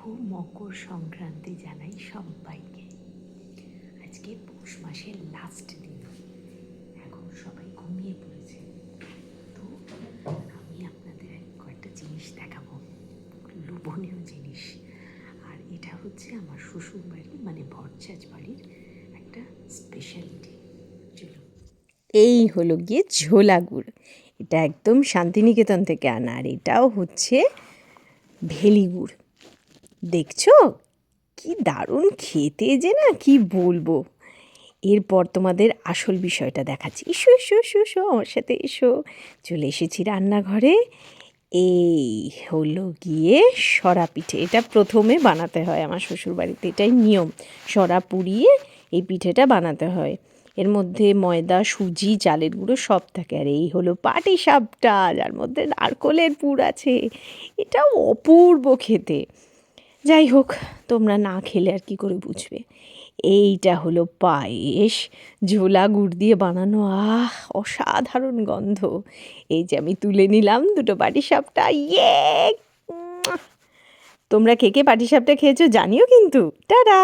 মকর সংক্রান্তি জানাই সবাইকে। আজকে পৌষ মাসের লাস্ট দিন, এখন সবাই ঘুমিয়ে পড়েছে। তো আমি আপনাদের কয়েকটা জিনিস দেখাবো, লোভনীয় জিনিস। আর এটা হচ্ছে আমার শ্বশুর বাড়ি, মানে ভরছাছ বাড়ির একটা স্পেশালিটি। চলো, এই হলো গিয়ে ঝোলা গুড়। এটা একদম শান্তিনিকেতন থেকে আনা, আর এটাও হচ্ছে ভেলি গুড়। দেখছো কি দারুণ খেতে, যে না কি বলবো। এরপর তোমাদের আসল বিষয়টা দেখাচ্ছি। এসো এসো এসো এসো আমার সাথে এসো। চলে এসেছি রান্নাঘরে। এই হলো গিয়ে সরা পিঠে। এটা প্রথমে বানাতে হয় আমার শ্বশুরবাড়িতে, এটাই নিয়ম। সরা পুড়িয়ে এই পিঠেটা বানাতে হয়। এর মধ্যে ময়দা, সুজি, চালের গুঁড়ো সব থাকে। আর এই হলো পাটিসাপটা, যার মধ্যে নারকোলের পুর আছে। এটাও অপূর্ব খেতে। যাই হোক, তোমরা না খেলে আর কি করে বুঝবে। এইটা হলো পায়েস, ঝোলা গুড় দিয়ে বানানো। অসাধারণ গন্ধ। এই যে আমি তুলে নিলাম দুটো পাটিসাপটা। ইয়ে, তোমরা কে কে পাটিসাপটা খেয়েছো জানিও কিন্তু। টাটা।